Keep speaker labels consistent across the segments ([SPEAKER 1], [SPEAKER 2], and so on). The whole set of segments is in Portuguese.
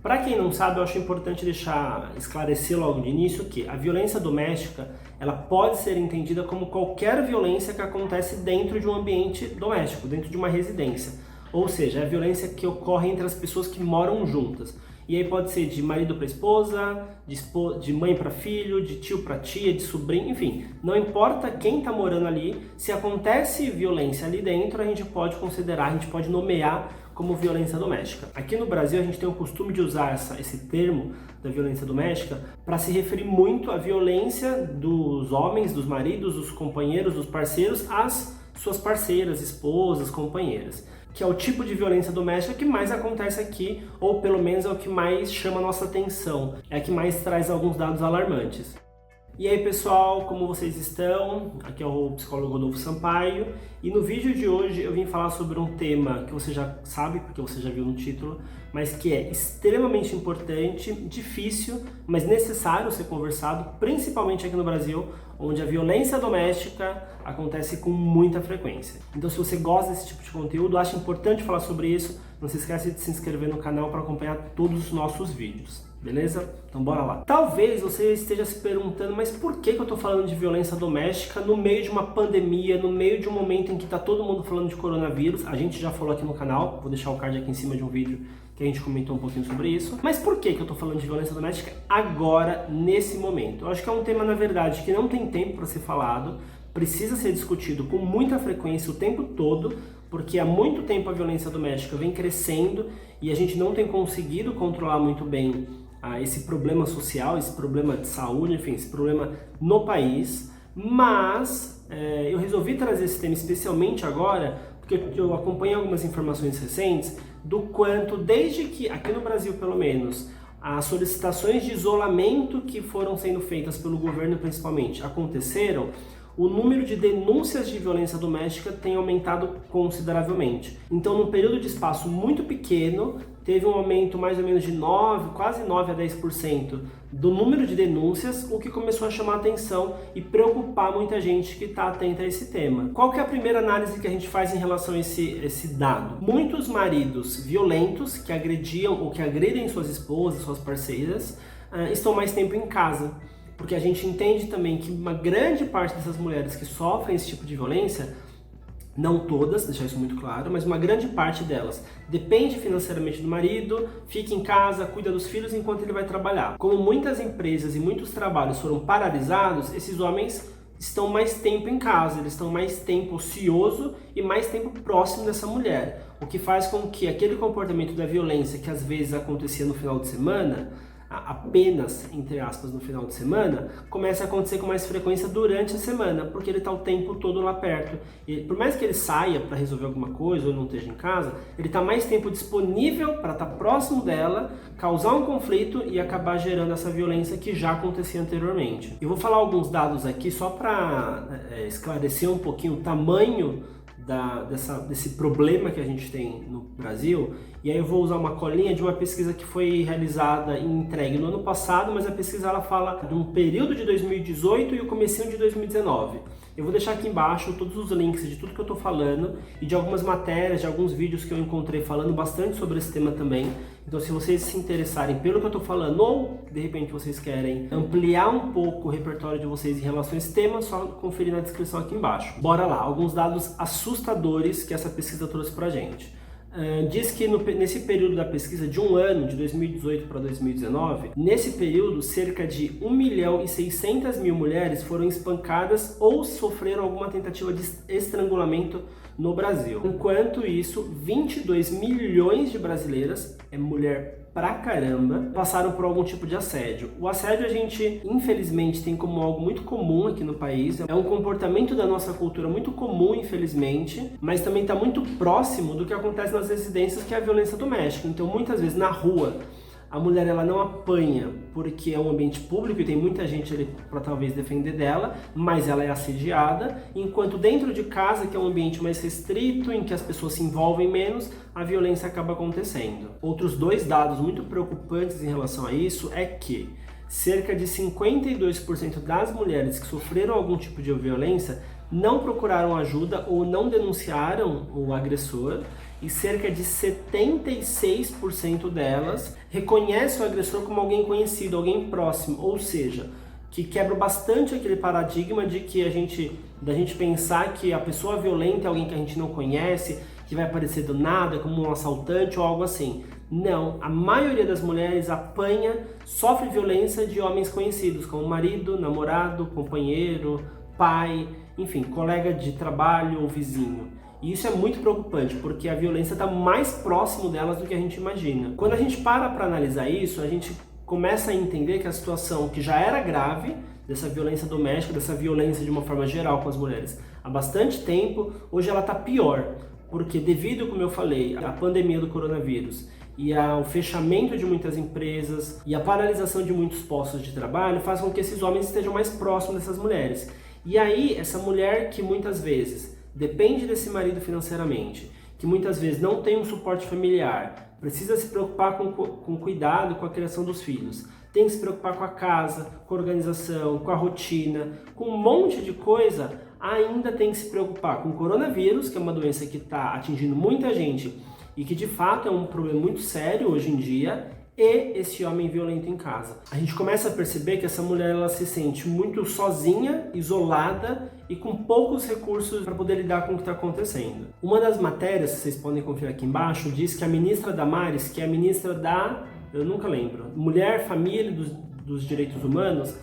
[SPEAKER 1] Para quem não sabe, eu acho importante esclarecer logo de início que a violência doméstica ela pode ser entendida como qualquer violência que acontece dentro de um ambiente doméstico, dentro de uma residência. Ou seja, é a violência que ocorre entre as pessoas que moram juntas. E aí pode ser de marido para esposa, de mãe para filho, de tio para tia, de sobrinho, enfim. Não importa quem está morando ali, se acontece violência ali dentro, a gente pode considerar, a gente pode nomear como violência doméstica. Aqui no Brasil a gente tem o costume de usar esse termo da violência doméstica para se referir muito à violência dos homens, dos maridos, dos companheiros, dos parceiros, às suas parceiras, esposas, companheiras, que é o tipo de violência doméstica que mais acontece aqui, ou pelo menos é o que mais chama a nossa atenção, é a que mais traz alguns dados alarmantes. E aí pessoal, como vocês estão? Aqui é o psicólogo Rodolfo Sampaio e no vídeo de hoje eu vim falar sobre um tema que você já sabe, porque você já viu no título, mas que é extremamente importante, difícil, mas necessário ser conversado, principalmente aqui no Brasil, onde a violência doméstica acontece com muita frequência. Então se você gosta desse tipo de conteúdo, acha importante falar sobre isso, não se esqueça de se inscrever no canal para acompanhar todos os nossos vídeos. Beleza? Então bora lá. Talvez você esteja se perguntando, mas por que eu estou falando de violência doméstica no meio de uma pandemia, no meio de um momento em que está todo mundo falando de coronavírus? A gente já falou aqui no canal, vou deixar o card aqui em cima de um vídeo que a gente comentou um pouquinho sobre isso. Mas por que eu estou falando de violência doméstica agora, nesse momento? Eu acho que é um tema, na verdade, que não tem tempo para ser falado, precisa ser discutido com muita frequência o tempo todo, porque há muito tempo a violência doméstica vem crescendo e a gente não tem conseguido controlar muito bem esse problema social, esse problema de saúde, enfim, esse problema no país, mas eu resolvi trazer esse tema especialmente agora, porque eu acompanhei algumas informações recentes do quanto, desde que, aqui no Brasil pelo menos, as solicitações de isolamento que foram sendo feitas pelo governo principalmente aconteceram, o número de denúncias de violência doméstica tem aumentado consideravelmente. Então, num período de espaço muito pequeno, teve um aumento mais ou menos de quase 9 a 10% do número de denúncias, o que começou a chamar atenção e preocupar muita gente que está atenta a esse tema. Qual que é a primeira análise que a gente faz em relação a esse dado? Muitos maridos violentos que agrediam ou que agredem suas esposas, suas parceiras, estão mais tempo em casa. Porque a gente entende também que uma grande parte dessas mulheres que sofrem esse tipo de violência, não todas, deixar isso muito claro, mas uma grande parte delas depende financeiramente do marido, fica em casa, cuida dos filhos enquanto ele vai trabalhar. Como muitas empresas e muitos trabalhos foram paralisados, esses homens estão mais tempo em casa, eles estão mais tempo ocioso e mais tempo próximo dessa mulher, o que faz com que aquele comportamento da violência que às vezes acontecia no final de semana, apenas, entre aspas, no final de semana, começa a acontecer com mais frequência durante a semana, porque ele está o tempo todo lá perto. E por mais que ele saia para resolver alguma coisa ou não esteja em casa, ele está mais tempo disponível para estar próximo dela, causar um conflito e acabar gerando essa violência que já acontecia anteriormente. Eu vou falar alguns dados aqui só para esclarecer um pouquinho o tamanho desse problema que a gente tem no Brasil, e aí eu vou usar uma colinha de uma pesquisa que foi realizada e entregue no ano passado, mas a pesquisa ela fala de um período de 2018 e o comecinho de 2019. Eu vou deixar aqui embaixo todos os links de tudo que eu estou falando e de algumas matérias, de alguns vídeos que eu encontrei falando bastante sobre esse tema também. Então se vocês se interessarem pelo que eu estou falando ou de repente vocês querem ampliar um pouco o repertório de vocês em relação a esse tema, só conferir na descrição aqui embaixo. Bora lá, alguns dados assustadores que essa pesquisa trouxe pra gente. Diz que nesse período da pesquisa de um ano, de 2018 para 2019, nesse período cerca de 1.600.000 mulheres foram espancadas ou sofreram alguma tentativa de estrangulamento no Brasil. Enquanto isso, 22 milhões de brasileiras, é mulher pra caramba, passaram por algum tipo de assédio. O assédio a gente, infelizmente, tem como algo muito comum aqui no país. É um comportamento da nossa cultura muito comum, infelizmente, mas também está muito próximo do que acontece nas residências, que é a violência doméstica. Então, muitas vezes, na rua, a mulher ela não apanha porque é um ambiente público e tem muita gente ali para talvez defender dela, mas ela é assediada, enquanto dentro de casa, que é um ambiente mais restrito, em que as pessoas se envolvem menos, a violência acaba acontecendo. Outros dois dados muito preocupantes em relação a isso é que cerca de 52% das mulheres que sofreram algum tipo de violência não procuraram ajuda ou não denunciaram o agressor, e cerca de 76% delas reconhece o agressor como alguém conhecido, alguém próximo, ou seja, que quebra bastante aquele paradigma de que da gente pensar que a pessoa violenta é alguém que a gente não conhece, que vai aparecer do nada como um assaltante ou algo assim. Não, a maioria das mulheres sofre violência de homens conhecidos, como marido, namorado, companheiro, pai, enfim, colega de trabalho ou vizinho. E isso é muito preocupante, porque a violência está mais próximo delas do que a gente imagina. Quando a gente para analisar isso, a gente começa a entender que a situação que já era grave, dessa violência doméstica, dessa violência de uma forma geral com as mulheres, há bastante tempo, hoje ela está pior. Porque devido, como eu falei, à pandemia do coronavírus e ao fechamento de muitas empresas e a paralisação de muitos postos de trabalho, faz com que esses homens estejam mais próximos dessas mulheres. E aí, essa mulher que muitas vezes depende desse marido financeiramente, que muitas vezes não tem um suporte familiar, precisa se preocupar com cuidado, com a criação dos filhos, tem que se preocupar com a casa, com a organização, com a rotina, com um monte de coisa, ainda tem que se preocupar com o coronavírus, que é uma doença que está atingindo muita gente e que de fato é um problema muito sério hoje em dia, e esse homem violento em casa. A gente começa a perceber que essa mulher ela se sente muito sozinha, isolada e com poucos recursos para poder lidar com o que está acontecendo. Uma das matérias, vocês podem conferir aqui embaixo, diz que a ministra Damares, que é a ministra eu nunca lembro, Mulher, Família e dos Direitos Humanos,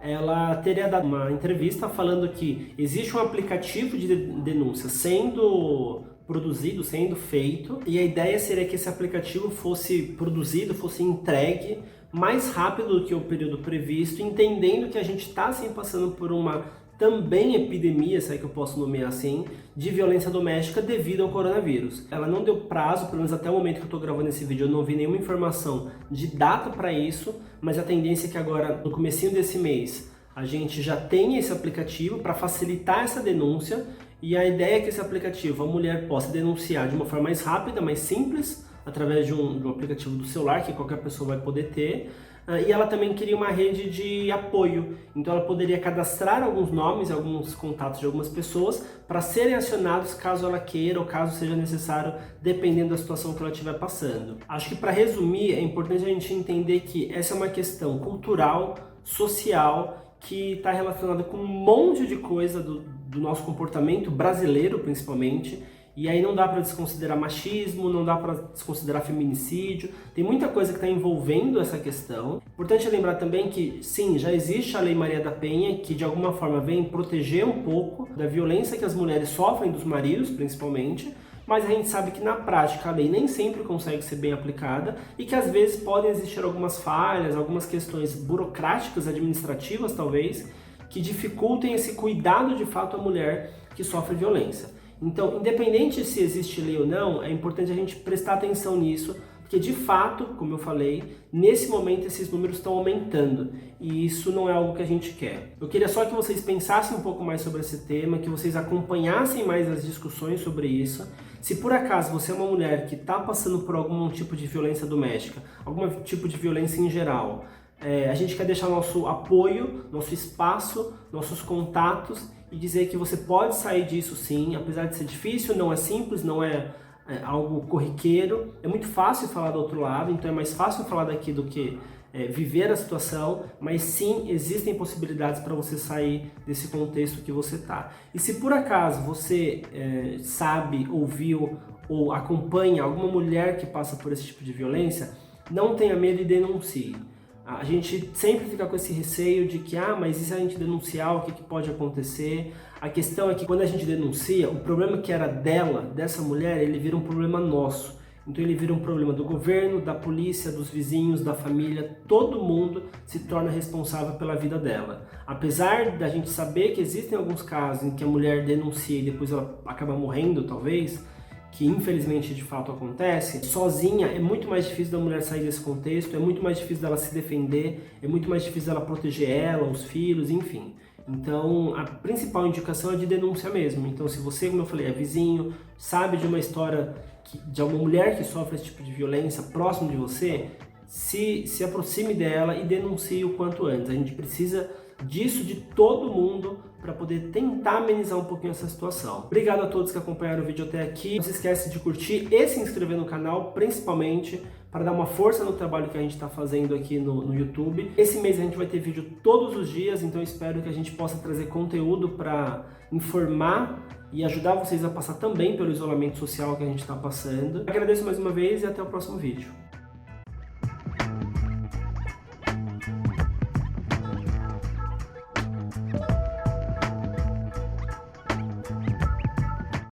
[SPEAKER 1] ela teria dado uma entrevista falando que existe um aplicativo de denúncia sendo produzido, sendo feito, e a ideia seria que esse aplicativo fosse produzido, fosse entregue mais rápido do que o período previsto, entendendo que a gente está assim passando por uma também epidemia, se é que eu posso nomear assim, de violência doméstica devido ao coronavírus. Ela não deu prazo, pelo menos até o momento que eu estou gravando esse vídeo, eu não vi nenhuma informação de data para isso, mas a tendência é que agora, no comecinho desse mês, a gente já tenha esse aplicativo para facilitar essa denúncia, e a ideia é que esse aplicativo a mulher possa denunciar de uma forma mais rápida, mais simples, através de um aplicativo do celular que qualquer pessoa vai poder ter. E ela também queria uma rede de apoio, então ela poderia cadastrar alguns nomes, alguns contatos de algumas pessoas para serem acionados caso ela queira ou caso seja necessário, dependendo da situação que ela estiver passando. Acho que, para resumir, é importante a gente entender que essa é uma questão cultural, social, que está relacionada com um monte de coisa do nosso comportamento brasileiro, principalmente. E aí não dá para desconsiderar machismo, não dá para desconsiderar feminicídio, tem muita coisa que está envolvendo essa questão. Importante lembrar também que, sim, já existe a Lei Maria da Penha, que de alguma forma vem proteger um pouco da violência que as mulheres sofrem dos maridos, principalmente, mas a gente sabe que na prática a lei nem sempre consegue ser bem aplicada e que às vezes podem existir algumas falhas, algumas questões burocráticas, administrativas talvez, que dificultem esse cuidado de fato à mulher que sofre violência. Então, independente se existe lei ou não, é importante a gente prestar atenção nisso, porque de fato, como eu falei, nesse momento esses números estão aumentando e isso não é algo que a gente quer. Eu queria só que vocês pensassem um pouco mais sobre esse tema, que vocês acompanhassem mais as discussões sobre isso. Se por acaso você é uma mulher que está passando por algum tipo de violência doméstica, algum tipo de violência em geral, a gente quer deixar nosso apoio, nosso espaço, nossos contatos e dizer que você pode sair disso sim, apesar de ser difícil, não é simples, não é algo corriqueiro. É muito fácil falar do outro lado, então é mais fácil falar daqui do que viver a situação, mas sim, existem possibilidades para você sair desse contexto que você está. E se por acaso você sabe, ouviu ou acompanha alguma mulher que passa por esse tipo de violência, não tenha medo e denuncie. A gente sempre fica com esse receio de que, mas e se a gente denunciar, o que pode acontecer? A questão é que quando a gente denuncia, o problema que era dessa mulher, ele vira um problema nosso. Então ele vira um problema do governo, da polícia, dos vizinhos, da família, todo mundo se torna responsável pela vida dela. Apesar da gente saber que existem alguns casos em que a mulher denuncia e depois ela acaba morrendo, talvez, que infelizmente de fato acontece, sozinha é muito mais difícil da mulher sair desse contexto, é muito mais difícil dela se defender, é muito mais difícil dela proteger ela, os filhos, enfim. Então a principal indicação é de denúncia mesmo. Então se você, como eu falei, é vizinho, sabe de uma história de alguma mulher que sofre esse tipo de violência próximo de você, se aproxime dela e denuncie o quanto antes. A gente precisa disso de todo mundo para poder tentar amenizar um pouquinho essa situação. Obrigado a todos que acompanharam o vídeo até aqui. Não se esquece de curtir e se inscrever no canal, principalmente para dar uma força no trabalho que a gente está fazendo aqui no YouTube. Esse mês a gente vai ter vídeo todos os dias, então espero que a gente possa trazer conteúdo para informar e ajudar vocês a passar também pelo isolamento social que a gente está passando. Agradeço mais uma vez e até o próximo vídeo.